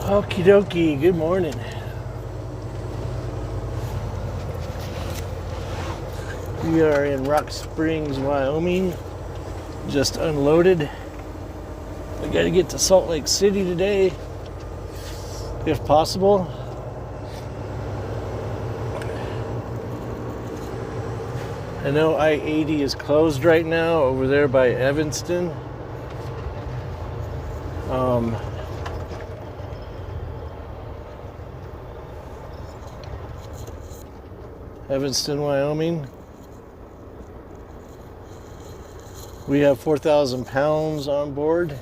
Okie dokie, good morning. We are in Rock Springs, Wyoming. Just unloaded. I gotta get to Salt Lake City today, if possible. I know I-80 is closed right now over there by Evanston. Evanston, Wyoming. We have 4,000 pounds on board.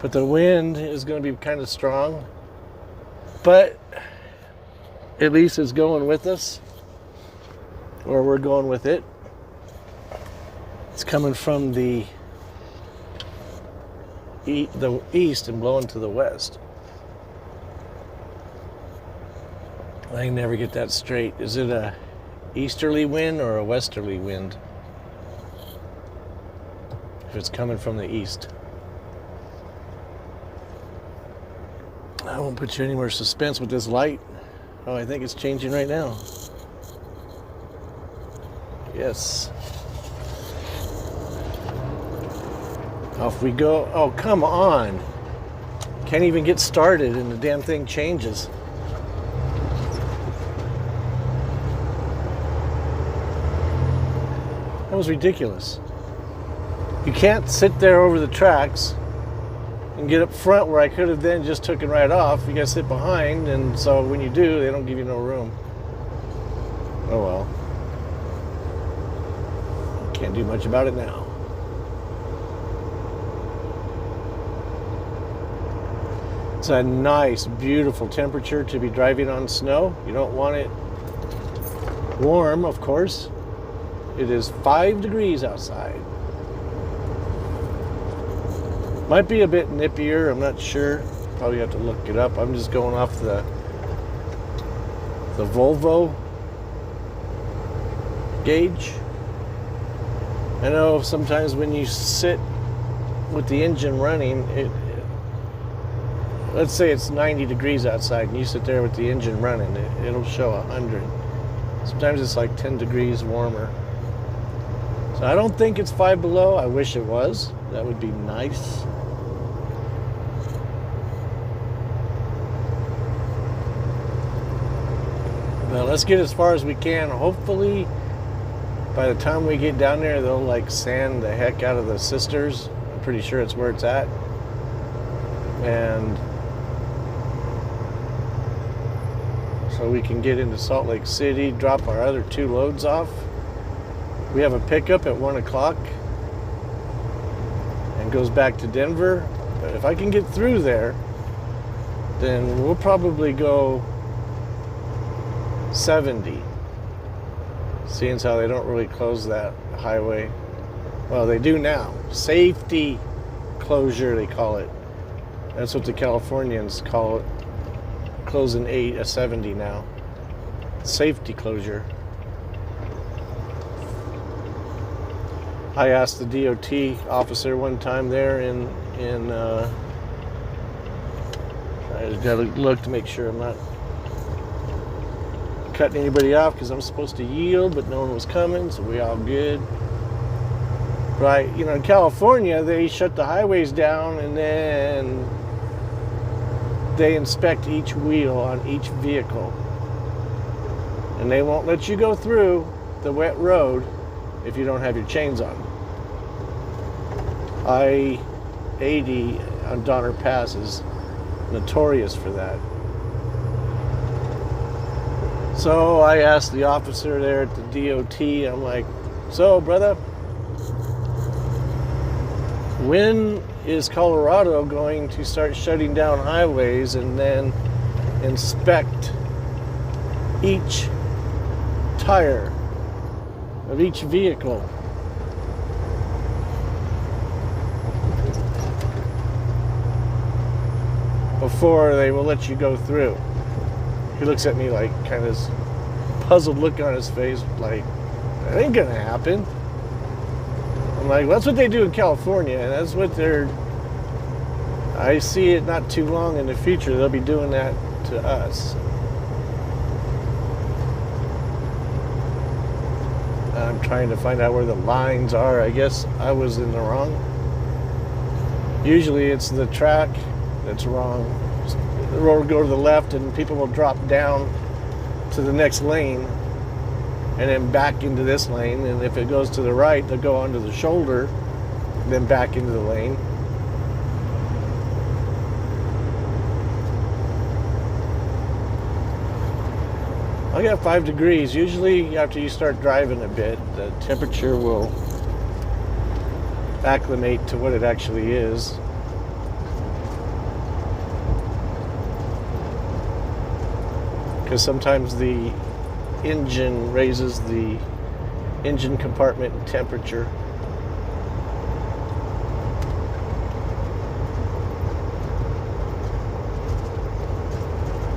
But the wind is going to be kind of strong. But at least it's going with us. Or we're going with it. It's coming from the east and blowing to the west. I can never get that straight. Is it a easterly wind or a westerly wind? If it's coming from the east. I won't put you any more suspense with this light. Oh, I think it's changing right now. Yes. Off we go. Oh, come on. Can't even get started and the damn thing changes. That was ridiculous. You can't sit there over the tracks and get up front where I could have then just taken right off. You gotta sit behind, and so when you do, they don't give you no room. Oh well. Can't do much about it now. It's a nice, beautiful temperature to be driving on snow. You don't want it warm, of course. It is 5 degrees outside. Might be a bit nippier, I'm not sure. Probably have to look it up. I'm just going off the Volvo gauge. I know sometimes when you sit with the engine running, let's say it's 90 degrees outside and you sit there with the engine running, it'll show 100. Sometimes it's like 10 degrees warmer. So I don't think it's 5 below. I wish it was. That would be nice. But let's get as far as we can. Hopefully, by the time we get down there, they'll like sand the heck out of the sisters. I'm pretty sure it's where it's at. And so we can get into Salt Lake City, drop our other 2 loads off. We have a pickup at 1 o'clock and goes back to Denver. But if I can get through there, then we'll probably go 70. Seeing as how they don't really close that highway. Well, they do now. Safety closure, they call it. That's what the Californians call it. Closing 70 now. Safety closure. I asked the DOT officer one time there I just gotta look to make sure I'm not cutting anybody off because I'm supposed to yield, but no one was coming, so we all good. Right, in California, they shut the highways down and then they inspect each wheel on each vehicle. And they won't let you go through the wet road if you don't have your chains on. I-80 on Donner Pass is notorious for that. So I asked the officer there at the DOT, I'm like, so brother, when is Colorado going to start shutting down highways and then inspect each tire of each vehicle? Before they will let you go through. He looks at me like kind of puzzled look on his face, like, that ain't gonna happen. I'm I'm like, well, that's what they do in California, and that's what I see it not too long in the future, they'll be doing that to us. I'm trying to find out where the lines are. I guess I was in the wrong. Usually it's the track that's wrong. The road will go to the left and people will drop down to the next lane and then back into this lane. And if it goes to the right, they'll go onto the shoulder, then back into the lane. I got 5 degrees. Usually after you start driving a bit, the temperature will acclimate to what it actually is. Because sometimes the engine raises the engine compartment temperature.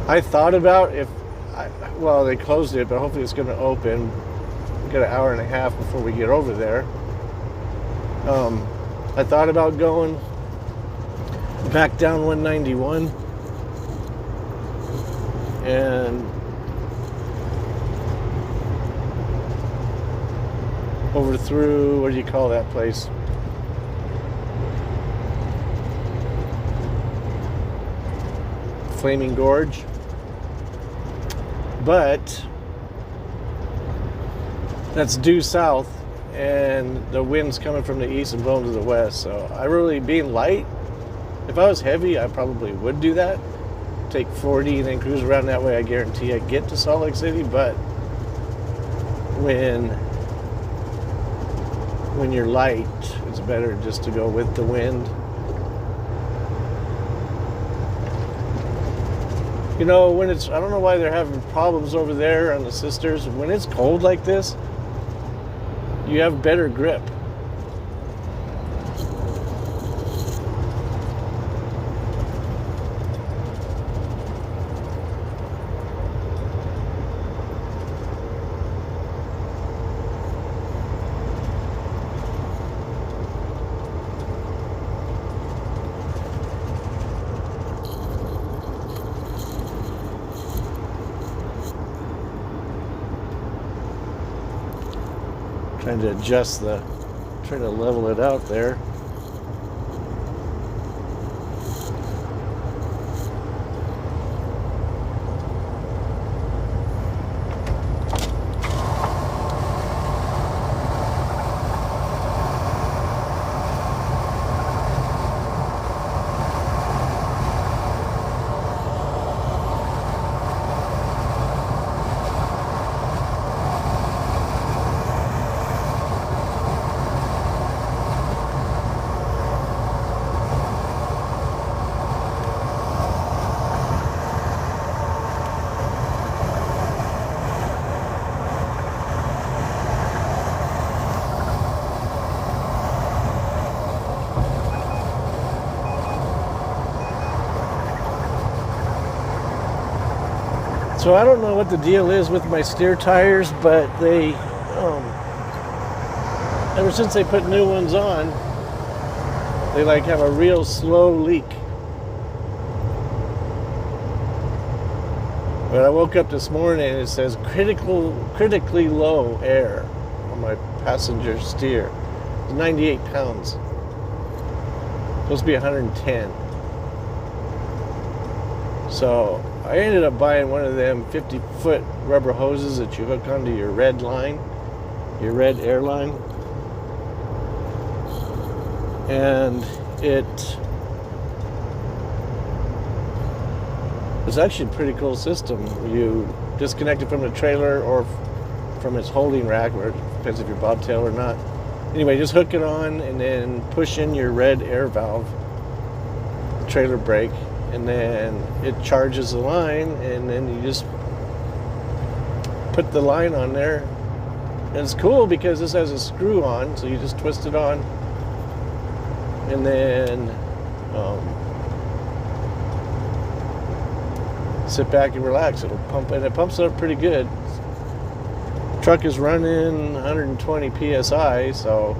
I thought about well, they closed it, but hopefully it's going to open. We've got an hour and a half before we get over there. I thought about going back down 191 and over through, what do you call that place? Flaming Gorge. But that's due south and the wind's coming from the east and blowing to the west. So I really, being light, if I was heavy, I probably would do that. Take 40 and then cruise around that way. I guarantee I get to Salt Lake City. But when you're light, it's better just to go with the wind. You know, when it's, I don't know why they're having problems over there on the Sisters. When it's cold like this, you have better grip. Trying to adjust trying to level it out there. So I don't know what the deal is with my steer tires, but they, ever since they put new ones on, they like have a real slow leak. But I woke up this morning and it says critically low air on my passenger steer. It's 98 pounds. Supposed to be 110. So I ended up buying one of them 50-foot rubber hoses that you hook onto your red line, your red airline. And it's actually a pretty cool system. You disconnect it from the trailer or from its holding rack, or it depends if you're bobtail or not. Anyway, just hook it on and then push in your red air valve, trailer brake, and then it charges the line, and then you just put the line on there. And it's cool because this has a screw on, so you just twist it on, and then sit back and relax. It'll pump, and it pumps up pretty good. Truck is running 120 psi, so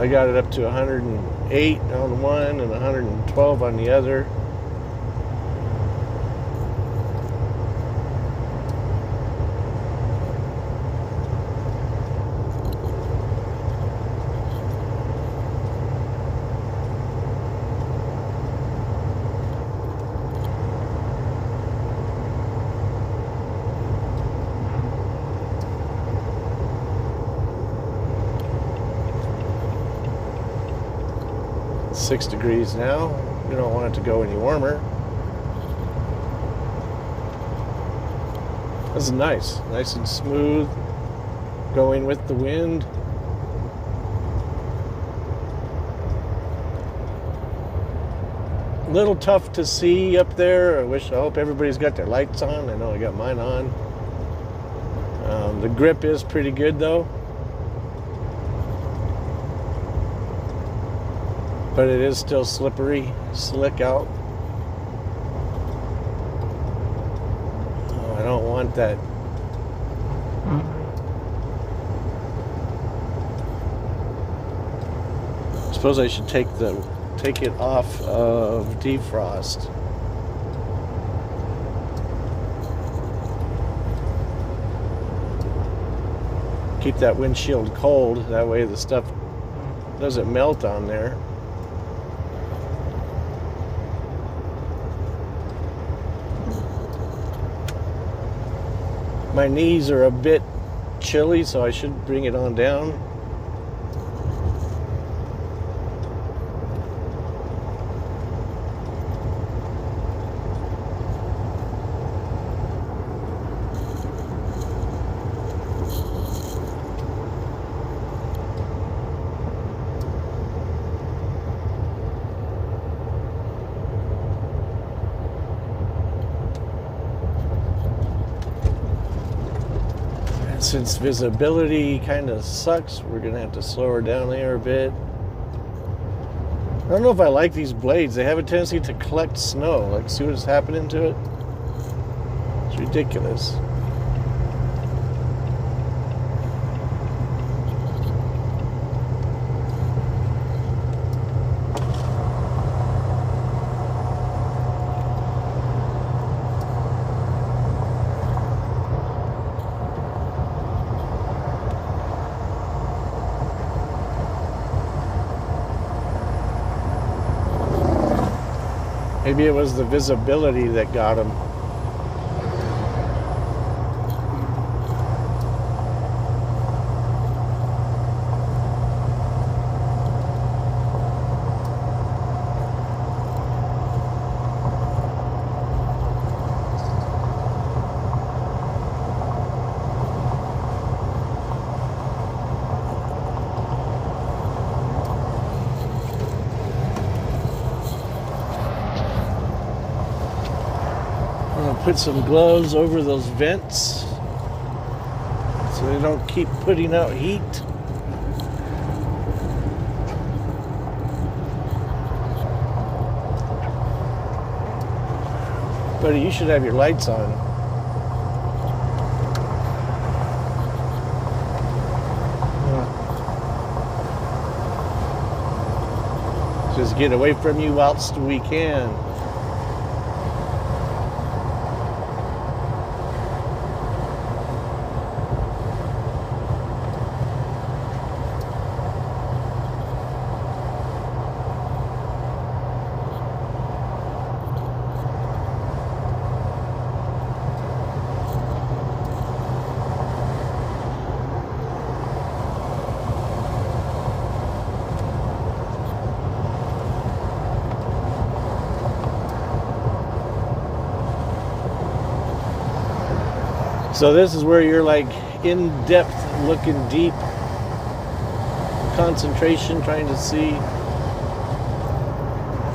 I got it up to 108 on one and 112 on the other. It's 6 degrees now. We don't want it to go any warmer. This is nice and smooth, going with the wind. A little tough to see up there. I hope everybody's got their lights on. I know I got mine on. The grip is pretty good though, but it is still slippery, slick out. Oh, I don't want that. I suppose I should take it off of defrost. Keep that windshield cold, that way the stuff doesn't melt on there. My knees are a bit chilly, so I should bring it on down. Since visibility kind of sucks, we're gonna have to slow her down there a bit. I don't know if I like these blades. They have a tendency to collect snow. Like, see what's happening to it? It's ridiculous. Maybe it was the visibility that got him. Put some gloves over those vents so they don't keep putting out heat. Buddy, you should have your lights on. Just get away from you whilst we can. So this is where you're like in depth, looking deep, concentration, trying to see.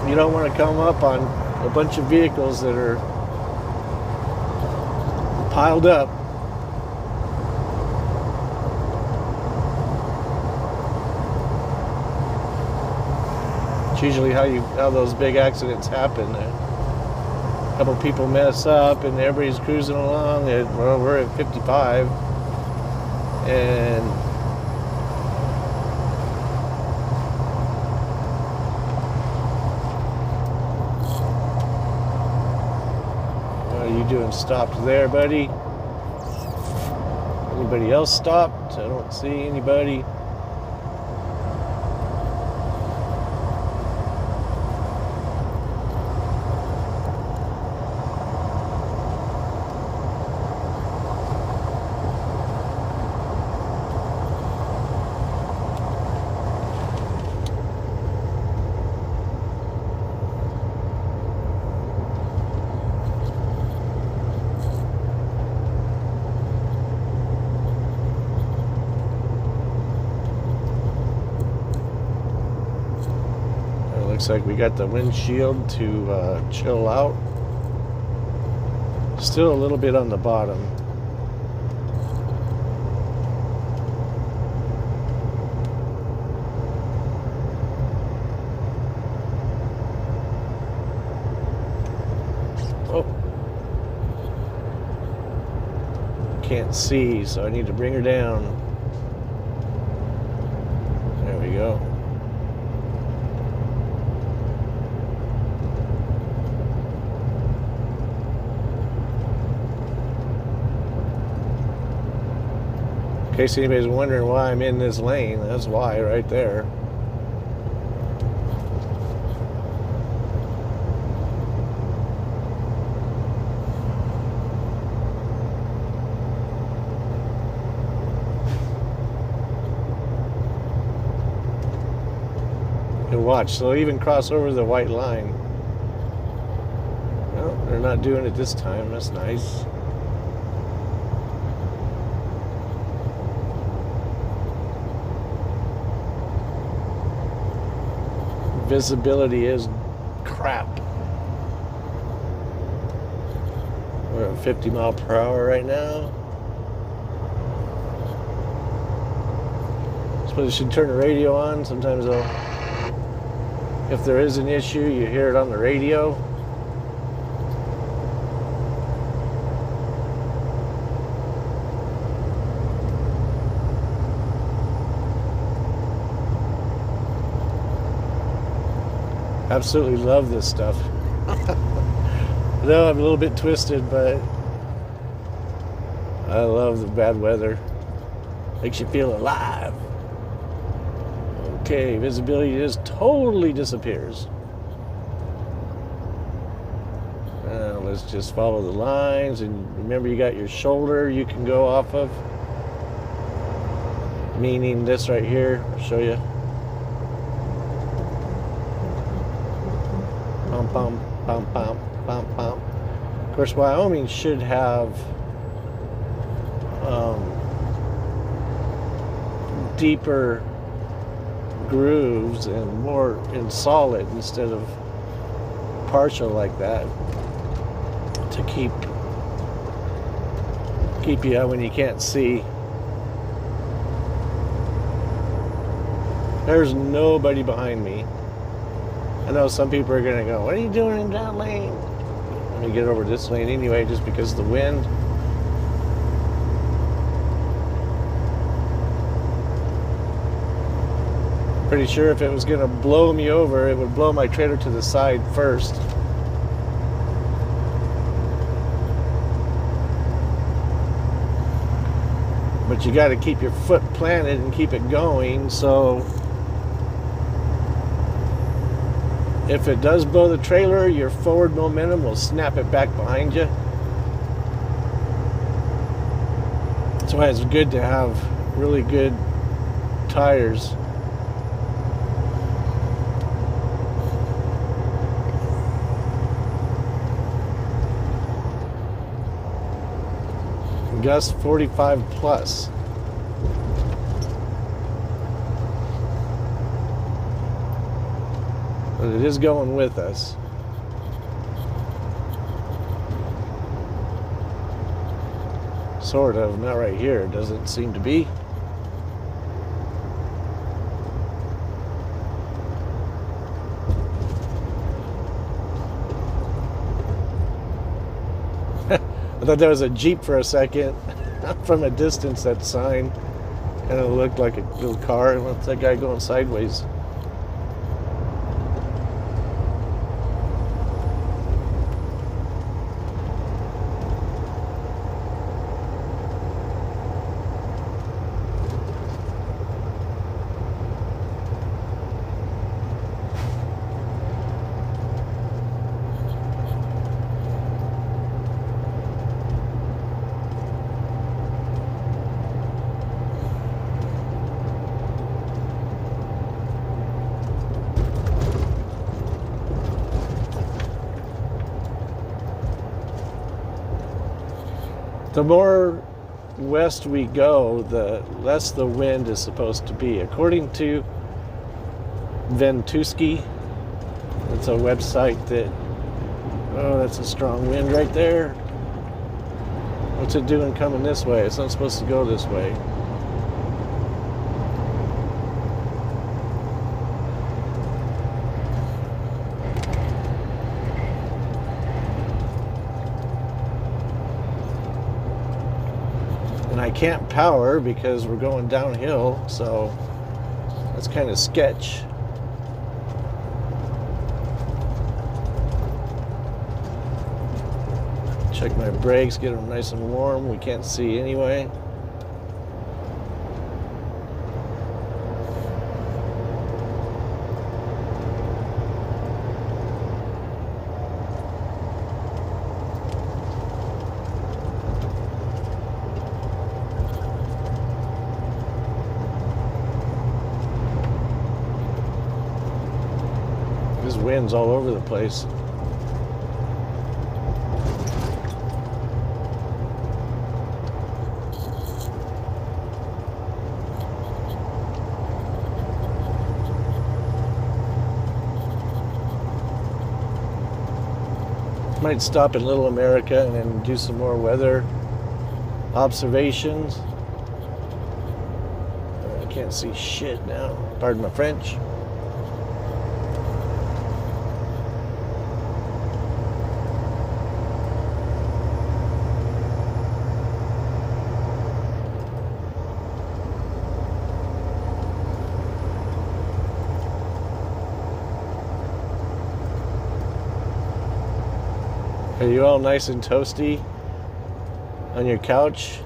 You don't want to come up on a bunch of vehicles that are piled up. It's usually how those big accidents happen. A couple people mess up and everybody's cruising along and well, we're at 55 and doing stopped there, buddy? Anybody else stopped? I don't see anybody. Looks like we got the windshield to chill out. Still a little bit on the bottom. Oh. Can't see, so I need to bring her down. There we go. In case anybody's wondering why I'm in this lane, that's why right there. And watch, they'll even cross over the white line. Well, they're not doing it this time, that's nice. Visibility is crap. We're at 50 mile per hour right now. Suppose you should turn the radio on. Sometimes if there is an issue, you hear it on the radio. Absolutely love this stuff. I know I'm a little bit twisted, but I love the bad weather. Makes you feel alive. Okay, visibility just totally disappears. Now let's just follow the lines, and remember you got your shoulder you can go off of. Meaning this right here, I'll show you. Pum, pum, pum, pum, pum, pum. Of course, Wyoming should have deeper grooves and more in solid instead of partial like that to keep you out when you can't see. There's nobody behind me. I know some people are going to go, what are you doing in that lane? Let me get over this lane anyway, just because of the wind. Pretty sure if it was going to blow me over, it would blow my trailer to the side first. But you got to keep your foot planted and keep it going, so if it does blow the trailer, your forward momentum will snap it back behind you. That's why it's good to have really good tires. Gust 45 plus. But it is going with us. Sort of, not right here, it doesn't seem to be. I thought that was a Jeep for a second. From a distance, that sign kind of looked like a little car. And what's that guy going sideways? The more west we go, the less the wind is supposed to be. According to Ventusky, it's a website that, oh, that's a strong wind right there. What's it doing coming this way? It's not supposed to go this way. And I can't power because we're going downhill, so that's kind of sketch. Check my brakes, get them nice and warm. We can't see anyway. This wind's all over the place. Might stop in Little America and then do some more weather observations. I can't see shit now. Pardon my French. Are you all nice and toasty on your couch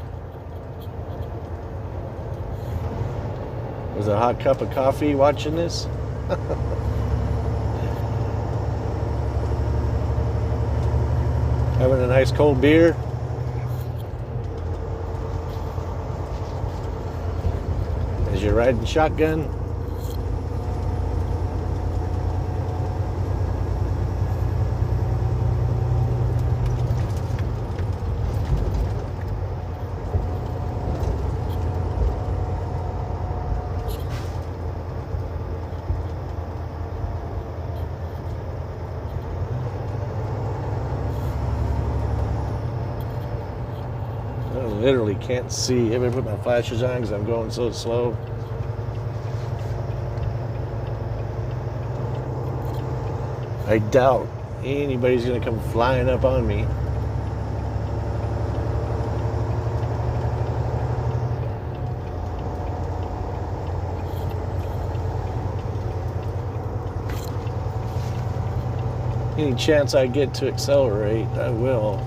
with a hot cup of coffee watching this? Having a nice cold beer? As you're riding shotgun? I literally can't see. I'm gonna put my flashes on because I'm going so slow. I doubt anybody's gonna come flying up on me. Any chance I get to accelerate, I will.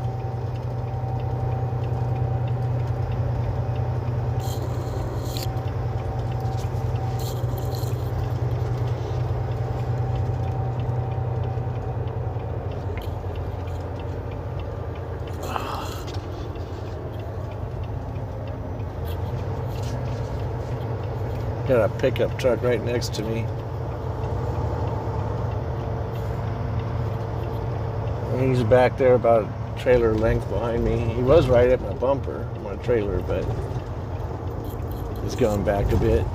Got a pickup truck right next to me. He's back there about a trailer length behind me. He was right at my bumper, my trailer, but he's going back a bit.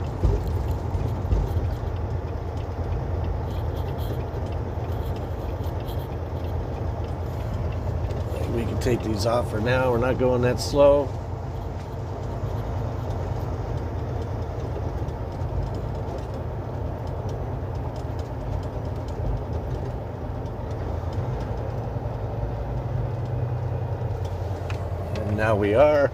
We can take these off for now. We're not going that slow. Now we are.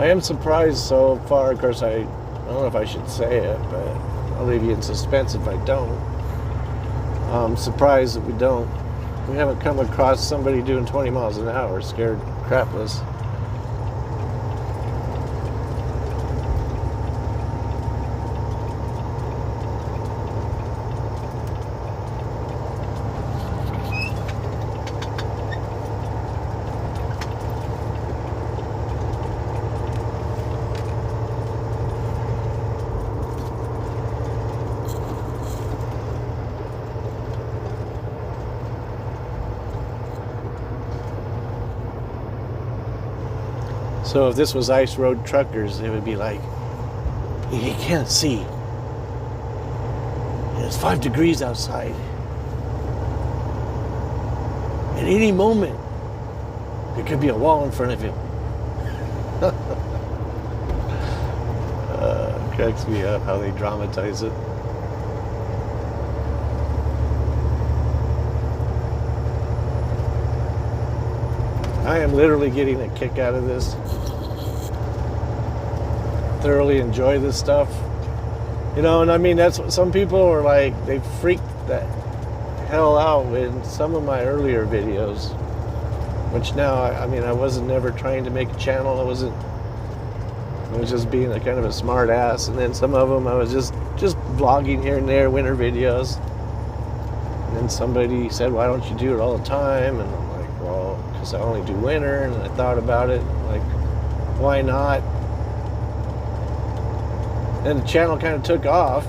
I am surprised so far. Of course, I don't know if I should say it, but I'll leave you in suspense if I don't. I'm surprised that we haven't come across somebody doing 20 miles an hour, scared crapless. So if this was ice road truckers, it would be like, you can't see. It's 5 degrees outside. At any moment, there could be a wall in front of you. Cracks me up how they dramatize it. I am literally getting a kick out of this. Thoroughly enjoy this stuff. You know, and I mean, that's what some people are like, they freaked the hell out in some of my earlier videos. Which now, I mean, I wasn't never trying to make a channel. I was just being a kind of a smart ass. And then some of them I was just vlogging here and there, winter videos. And then somebody said, why don't you do it all the time? And I'm like, well, because I only do winter. And I thought about it, like, why not? And the channel kind of took off,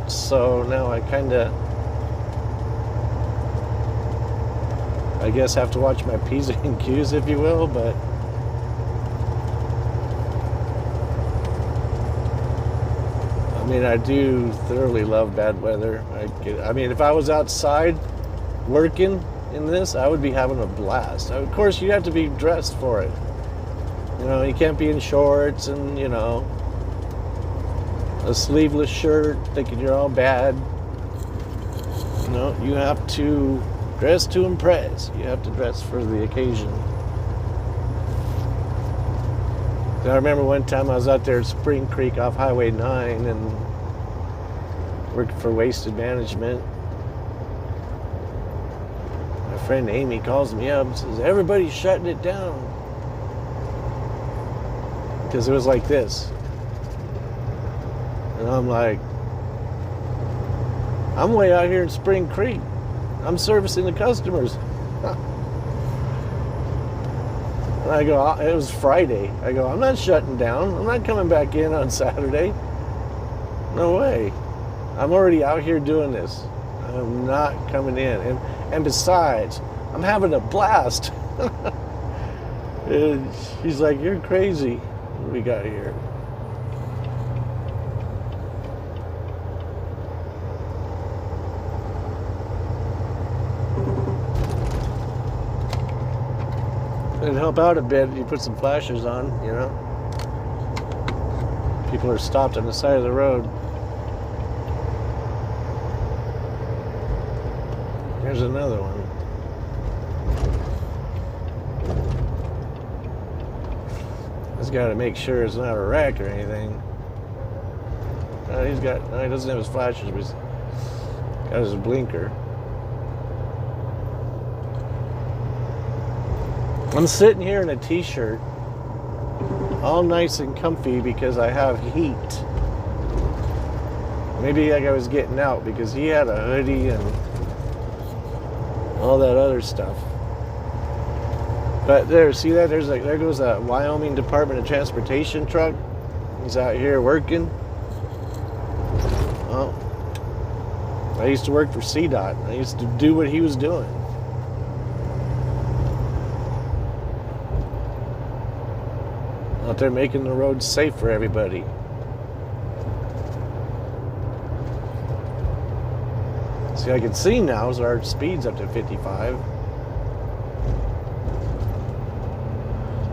so now I kind of, I guess, have to watch my P's and Q's, if you will, but I mean, I do thoroughly love bad weather. I mean, if I was outside working in this, I would be having a blast. Of course, you have to be dressed for it. You know, you can't be in shorts and, you know, a sleeveless shirt, thinking you're all bad. You know, you have to dress to impress. You have to dress for the occasion. I remember one time I was out there at Spring Creek off Highway 9 and working for Wasted Management. My friend Amy calls me up and says, everybody's shutting it down. Because it was like this. And I'm like, I'm way out here in Spring Creek. I'm servicing the customers. And I go, it was Friday. I go, I'm not shutting down. I'm not coming back in on Saturday. No way. I'm already out here doing this. I'm not coming in. And besides, I'm having a blast. And she's like, you're crazy. What do we got here? It'd help out a bit if you put some flashers on, you know. People are stopped on the side of the road. Here's another one. Just got to make sure it's not a wreck or anything. No, he doesn't have his flashers, but he's got his blinker. I'm sitting here in a t-shirt, all nice and comfy because I have heat. Maybe like I was getting out because he had a hoodie and all that other stuff. But there, see that? There goes a Wyoming Department of Transportation truck. He's out here working. Well, I used to work for CDOT. I used to do what he was doing. Out there making the roads safe for everybody. See, I can see now, so our speed's up to 55.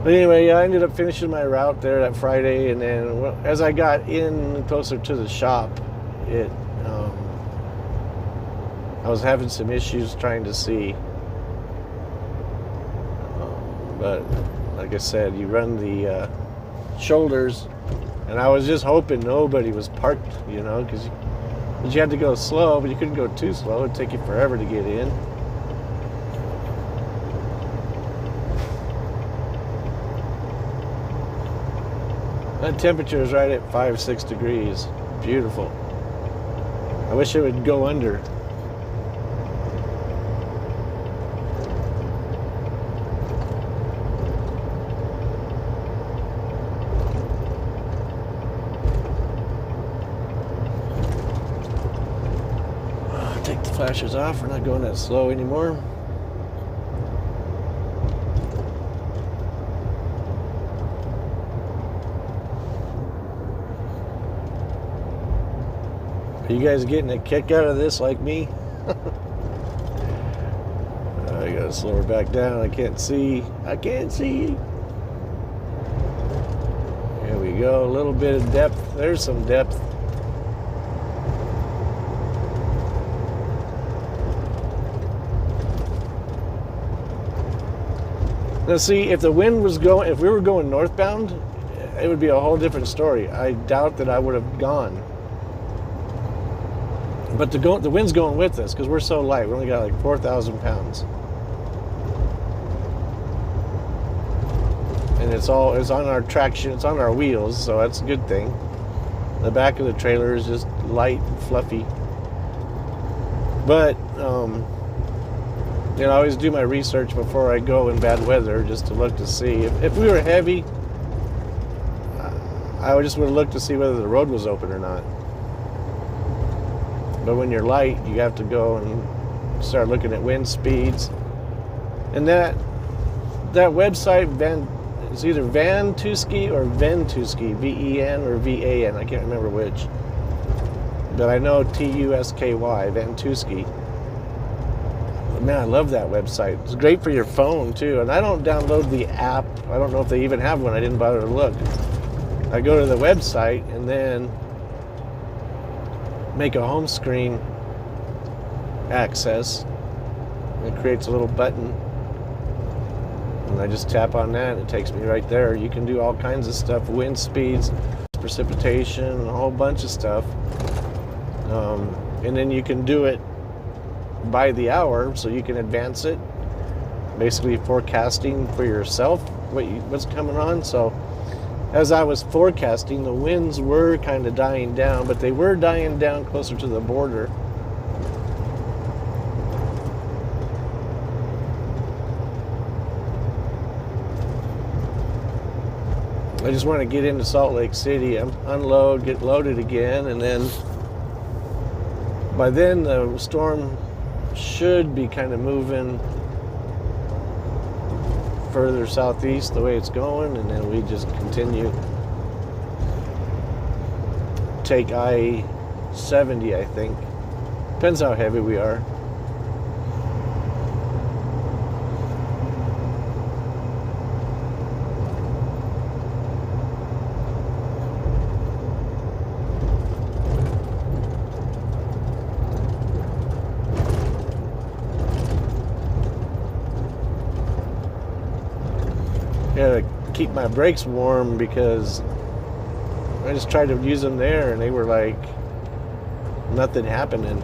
But anyway, yeah, I ended up finishing my route there that Friday, and then as I got in closer to the shop, I was having some issues trying to see. But like I said, you run the shoulders, and I was just hoping nobody was parked, you know, because you had to go slow, but you couldn't go too slow. It'd take you forever to get in. That temperature is right at 5-6 degrees. Beautiful. I wish it would go under. Take the flashers off. We're not going that slow anymore. Are you guys getting a kick out of this like me? I gotta slow her back down. I can't see. I can't see. There we go. A little bit of depth. There's some depth. Now see, if the wind was going, if we were going northbound, it would be a whole different story. I doubt that I would have gone. But the wind's going with us because we're so light. We only got like 4,000 pounds. And it's on our traction, it's on our wheels, so that's a good thing. The back of the trailer is just light and fluffy. But, you know, I always do my research before I go in bad weather just to look to see. If we were heavy, I just would have looked to see whether the road was open or not. But when you're light, you have to go and start looking at wind speeds. And that website, it's either Vantusky or Ventusky, V-E-N or V-A-N, I can't remember which. But I know T-U-S-K-Y, Vantusky. Man, I love that website. It's great for your phone, too. And I don't download the app. I don't know if they even have one. I didn't bother to look. I go to the website and then make a home screen access. It creates a little button, and I just tap on that and it takes me right there. You can do all kinds of stuff, wind speeds, precipitation, a whole bunch of stuff, and then you can do it by the hour, so you can advance it, basically forecasting for yourself what's coming on. So as I was forecasting, the winds were kind of dying down, but they were dying down closer to the border. I just want to get into Salt Lake City, unload, get loaded again, and then by then the storm should be kind of moving further southeast the way it's going, and then we just continue. Take I-70, I think. Depends how heavy we are. Gotta keep my brakes warm because I just tried to use them there and they were like nothing happening.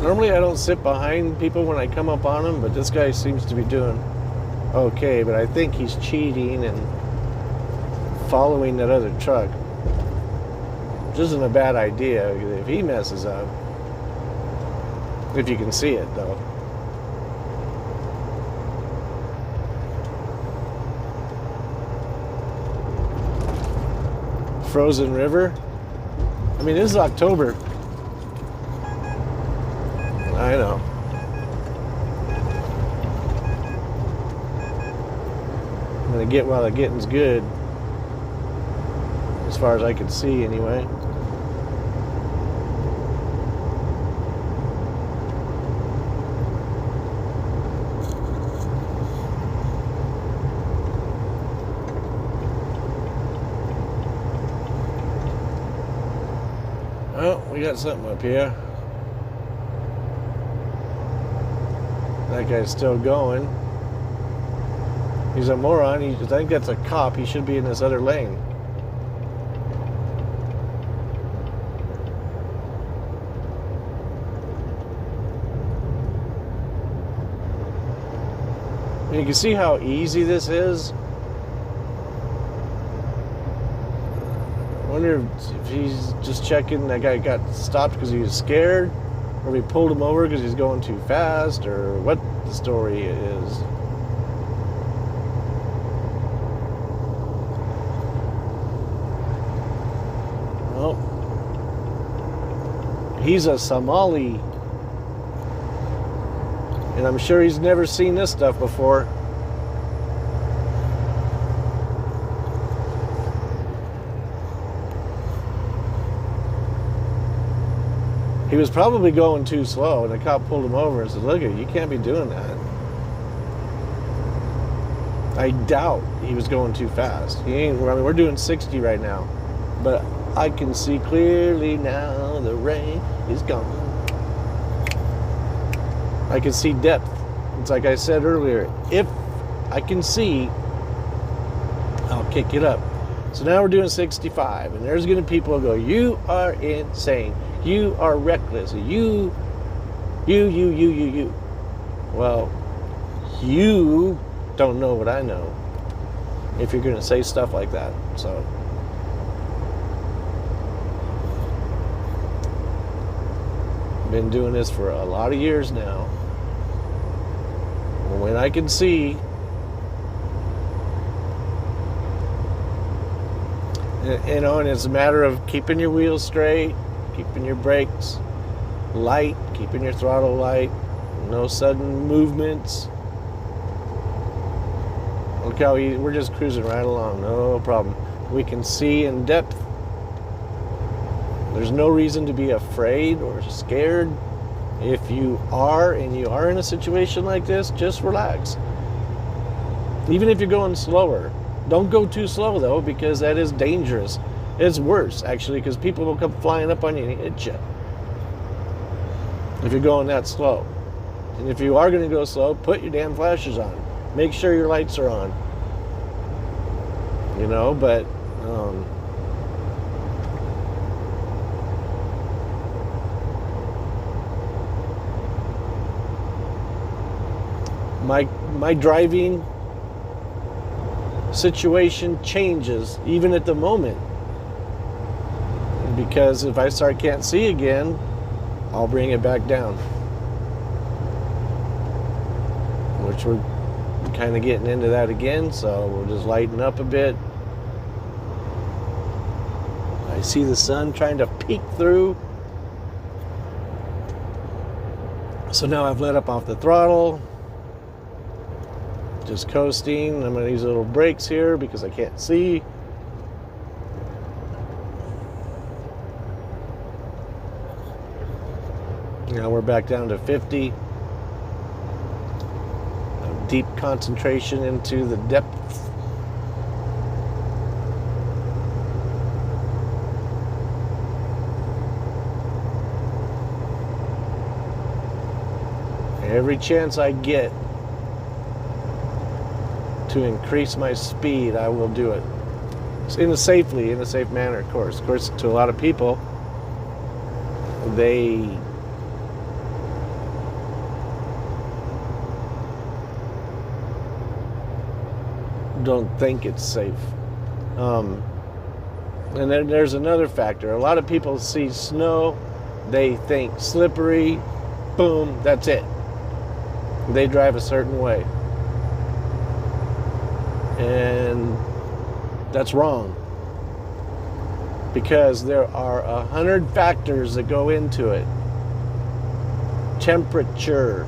Normally I don't sit behind people when I come up on them, but this guy seems to be doing okay, but I think he's cheating and following that other truck. Which isn't a bad idea if he messes up. If you can see it, though. Frozen River. I mean, this is October. I know. I'm gonna get while the getting's good, as far as I can see anyway. Well, we got something up here. That guy's still going. He's a moron. I think that's a cop. He should be in this other lane. You can see how easy this is. I wonder if he's just checking that guy got stopped because he was scared, or we pulled him over because he's going too fast, or what the story is. Well, he's a Somali, and I'm sure he's never seen this stuff before. He was probably going too slow, and the cop pulled him over and said, "Look, you can't be doing that." I doubt he was going too fast. He ain't. I mean, we're doing 60 right now, but I can see clearly now the rain is gone. I can see depth. It's like I said earlier, if I can see, I'll kick it up. So now we're doing 65, and there's going to people who go, "You are insane. You are reckless. You. Well, you don't know what I know if you're going to say stuff like that. So, I've been doing this for a lot of years now. When I can see, you know, and it's a matter of keeping your wheels straight, keeping your brakes light, keeping your throttle light, no sudden movements. Look how we're just cruising right along, no problem. We can see in depth. There's no reason to be afraid or scared. If you are, and you are in a situation like this, just relax. Even if you're going slower, don't go too slow though, because that is dangerous. It's worse, actually, because people will come flying up on you and hit you if you're going that slow. And if you are going to go slow, put your damn flashers on. Make sure your lights are on. You know, but my driving situation changes even at the moment, because if I can't see again, I'll bring it back down, which we're kind of getting into that again. So we'll just lighten up a bit. I see the sun trying to peek through, so now I've let up off the throttle, just coasting. I'm going to use little brakes here because I can't see. Now we're back down to 50. Deep concentration into the depth. Every chance I get to increase my speed, I will do it. In a safe manner, of course. Of course, to a lot of people, they don't think it's safe. And then there's another factor. A lot of people see snow, they think slippery, boom, that's it. They drive a certain way. And that's wrong. Because there are 100 factors that go into it. Temperature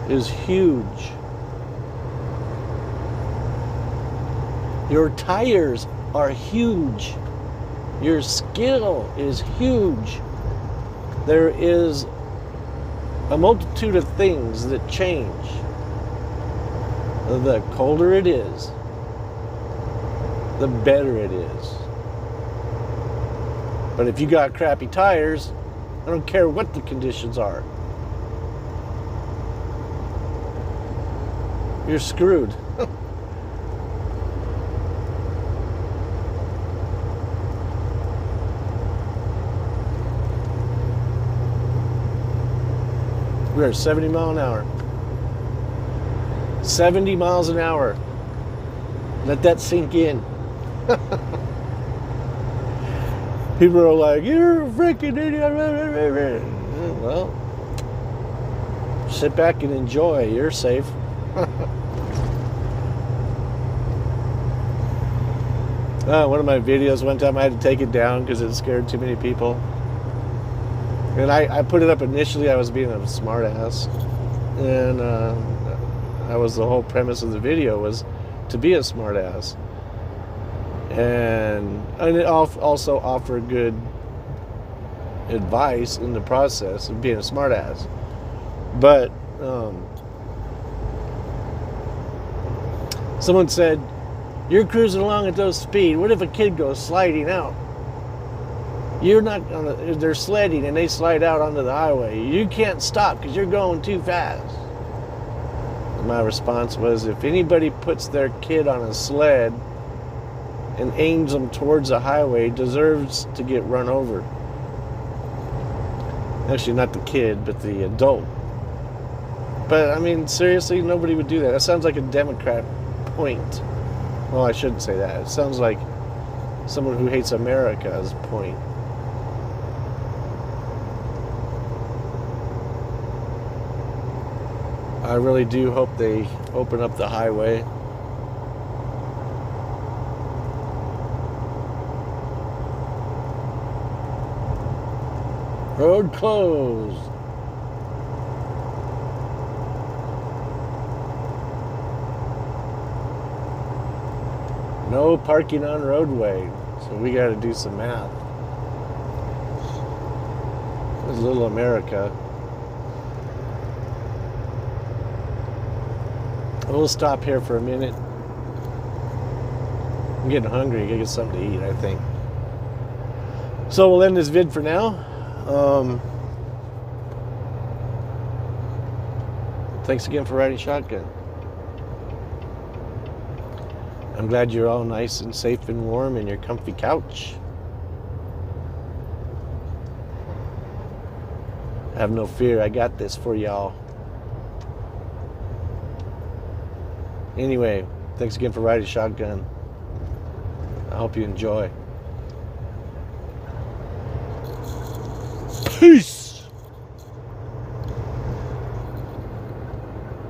is huge. Your tires are huge. Your skill is huge. There is a multitude of things that change. The colder it is, the better it is. But if you got crappy tires, I don't care what the conditions are. You're screwed. We're at 70 miles an hour. 70 miles an hour. Let that sink in. People are like, you're a freaking idiot. Well, sit back and enjoy. You're safe. One of my videos, one time I had to take it down because it scared too many people. And I put it up initially, I was being a smart ass. And that was the whole premise of the video, was to be a smart ass. And it also offer good advice in the process of being a smart ass. But someone said, you're cruising along at those speed. What if a kid goes sliding out? You're not gonna, they're sledding and they slide out onto the highway. You can't stop because you're going too fast. And my response was, if anybody puts their kid on a sled and aims them towards a highway, deserves to get run over. Actually, not the kid, but the adult. But I mean, seriously, nobody would do that. That sounds like a Democrat point. Well, I shouldn't say that. It sounds like someone who hates America's point. I really do hope they open up the highway. Road closed. No parking on roadway. So we got to do some math. This is little America. We'll stop here for a minute. I'm getting hungry. I gotta get something to eat, I think. So we'll end this vid for now. Thanks again for riding shotgun. I'm glad you're all nice and safe and warm in your comfy couch. Have no fear, I got this for y'all. Anyway, thanks again for riding shotgun. I hope you enjoy. Peace!